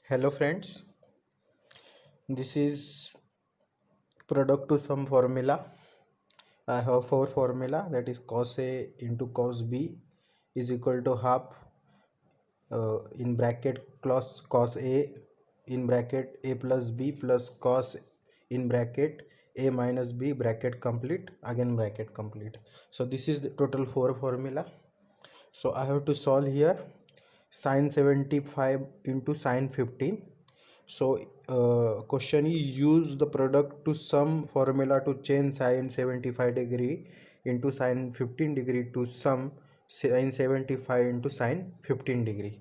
Hello friends, this is product to sum formula. I have four formula, that is cos A into cos B is equal to half in bracket cos A in bracket A plus B plus cos in bracket A minus B bracket complete, again bracket complete. So this is the total four formula. So I have to solve here sin 75 into sin 15. So question is, use the product to sum formula to change sin 75 degree into sin 15 degree to sum sin 75 into sin 15 degree.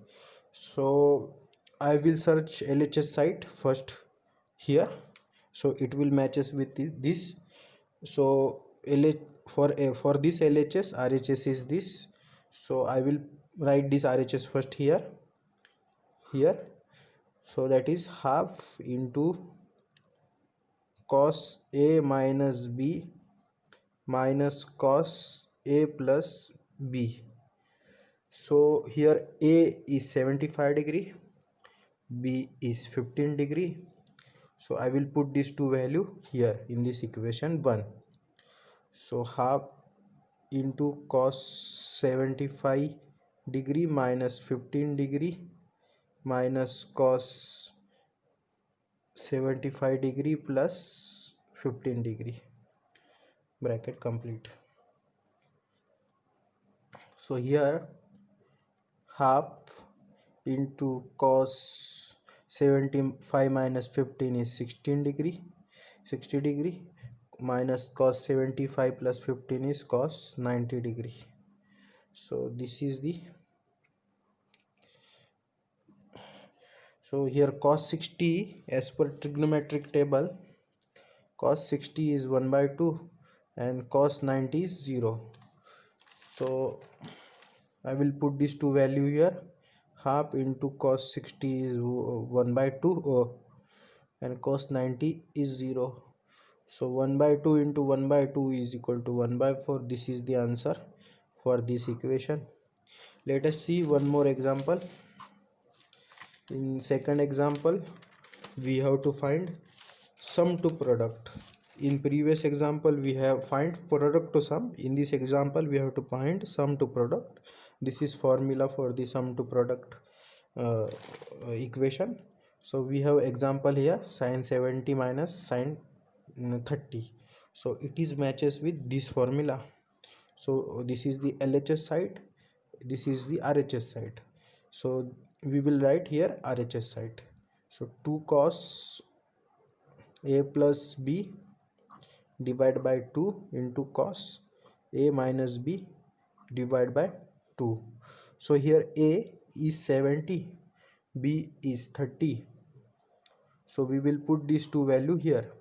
So I will search LHS site first here, so it will matches with this. So for this LHS, RHS is this. So I will write this RHS first here. So that is half into cos A minus B minus cos A plus B. So here A is 75 degree, B is 15 degree. So I will put these two value here in this equation 1. So half into cos 75 degree minus 15 degree minus cos 75 degree plus 15 degree, bracket complete. So here half into cos 75 minus 15 is 16 degree, 60 degree, minus cos 75 plus 15 is cos 90 degree. So this is the, so here cos 60 as per trigonometric table, cos 60 is 1 by 2 and cos 90 is 0. So I will put these two value here. Half into cos 60 is 1 by 2 and cos 90 is 0. So 1 by 2 into 1 by 2 is equal to 1 by 4. This is the answer for this equation. Let us see one more example. In second example, we have to find sum to product. In previous example we have find product to sum. In this example we have to find sum to product. This is formula for the sum to product equation. So we have example here, sin 70 minus sin 30. So it is matches with this formula. So this is the LHS side, this is the RHS side. So we will write here RHS side. So 2 cos A plus B divided by 2 into cos A minus B divided by 2. So here A is 70, B is 30. So we will put these two value here.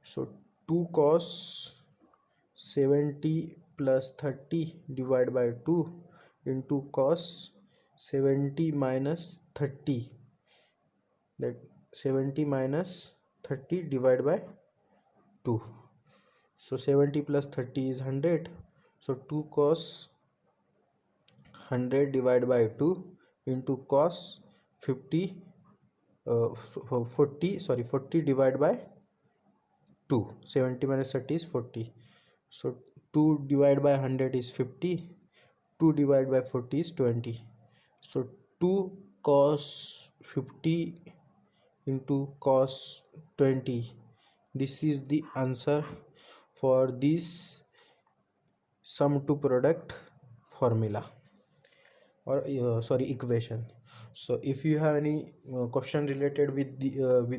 So 2 cos 70 plus 30 divided by 2 into cos 70 minus 30, that 70 minus 30 divided by 2. So 70 plus 30 is 100. So 2 cos 100 divided by 2 into cos 50 40 divided by 2. 70 minus 30 is 40. So 2 divided by 100 is 50. 2 divided by 40 is 20. So 2 cos 50 into cos 20. This is the answer for this sum to product formula, or equation. So if you have any question related with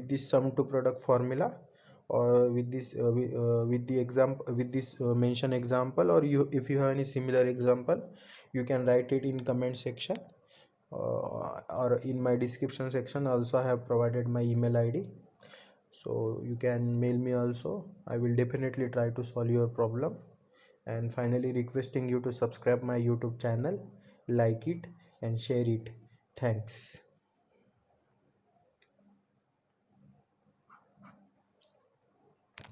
this sum to product formula, or with this with the example, with this mention example, or if you have any similar example, you can write it in comment section, or in my description section also I have provided my email ID, so you can mail me also. I will definitely try to solve your problem. And finally, requesting you to subscribe my YouTube channel, like it and share it. Thanks.